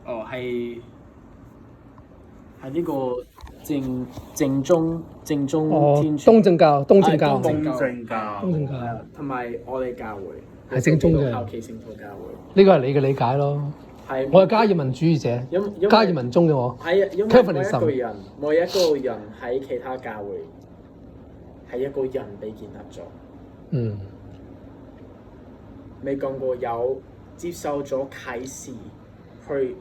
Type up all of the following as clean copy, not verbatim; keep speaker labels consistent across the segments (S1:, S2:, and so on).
S1: 哦，係呢個正宗天主。
S2: 東正教。
S1: 東正教。
S2: 係啊，
S1: 同埋我哋教會
S2: 係正宗嘅。
S1: 靠祈聖徒教會。
S2: 呢個係你嘅理解咯。係。我係加爾文主義者。加爾文宗嘅我。
S1: 係啊，因為每一個人喺其他教會係一個人被建立咗。
S2: 嗯。
S1: 未講過有接受咗啟示去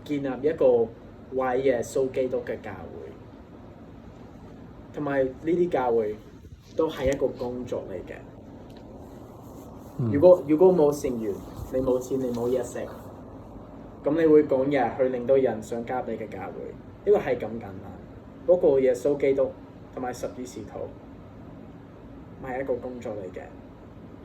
S1: 建立一個為耶穌基督嘅教會，同埋呢啲教會都係一個工作嚟嘅。如果冇成員，你冇錢，你冇嘢食，咁你會講嘢去令到人想加入你嘅教會，呢個係咁簡單。不過耶穌基督同埋十二使徒係一個工作嚟嘅，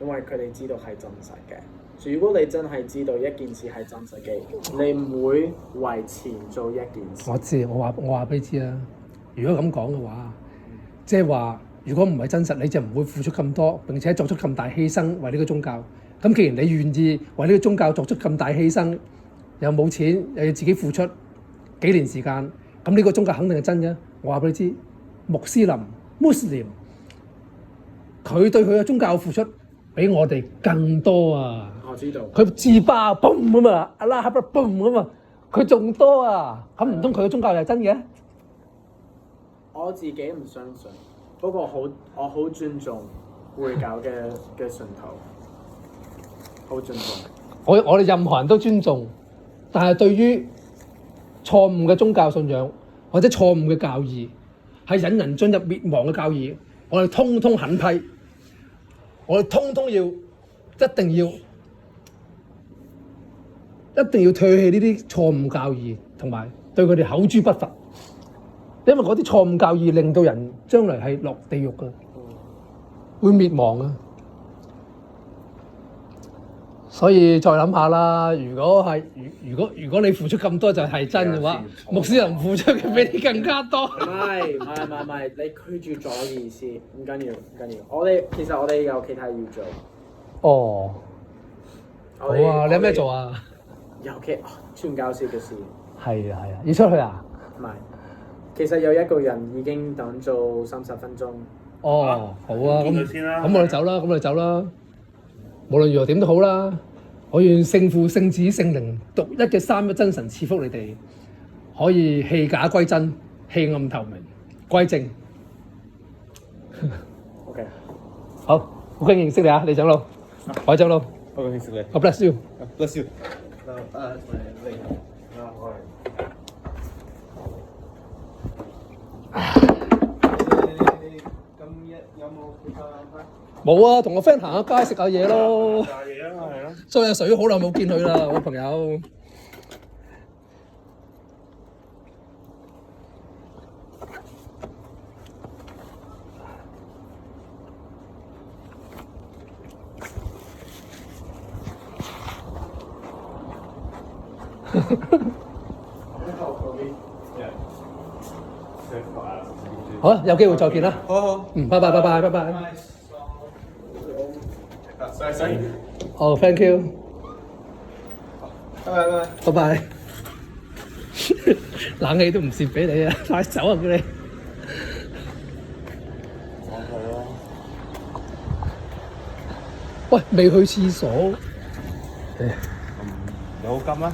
S1: 因為佢哋知道係真實嘅。如果你真係知道一件事係真實嘅，你唔會為錢做一件事。
S2: 我知，我話俾你知啊。如果咁講嘅話，即係話，如果唔係真實，你就唔會付出咁多，並且作出咁大犧牲為呢個宗教。咁既然你願意為呢個宗教作出咁大犧牲，又冇錢，又要自己付出幾年時間，咁呢個宗教肯定係真嘅。我話俾你知，穆斯林佢對佢嘅宗教付出比我哋更多啊！
S1: 我知道。
S2: 佢自爆嘣咁啊，阿拉哈布嘣咁啊，佢仲多啊！咁唔通佢嘅宗教又係真嘅？
S1: 我自己唔相信，不過我好尊重回教嘅信徒，好尊重。
S2: 我哋任何人都尊重，但係對於錯誤嘅宗教信仰或者錯誤嘅教義，係引人進入滅亡嘅教義，我哋通通狠批，我哋通通一定要唾棄呢啲錯誤教義，同埋對佢哋口誅筆伐。因為嗰啲錯誤教義令到人將來係落地獄㗎，會滅亡啊！所以再諗下啦，如果你付出咁多就係真嘅話，穆斯林付出嘅比你更加多。
S1: 唔係，你拒絕咗嘅意思，唔緊要。其實我哋有其他要做。
S2: 哦，好啊，你有咩做啊？
S1: 尤其傳教士嘅事。
S2: 係啊，要出去啊？
S1: 唔係，其實有一個人已經等咗30分鐘。
S2: 哦，好啊，咁我哋走啦，無論如何點都好啦，我願聖父、聖子、聖靈獨一嘅三一真神賜福你哋，可以棄假歸真，棄暗投明，歸正。
S1: OK，
S2: 好，好高興認識你啊，李長老，海長老，
S3: 好高興認識你。
S2: God bless you。bless
S3: you。
S2: 冇啊，同個 friend 行下街食下嘢咯。
S3: 食下嘢啊，係咯。
S2: 所以阿水好耐冇見佢啦，我朋友。好啊，有機會再見啦。
S3: 好。
S2: 拜拜。哦，thank you。拜拜。冷氣都唔蝕俾你啊！快走啊，叫你。喂，未去廁所。
S3: 有金啊？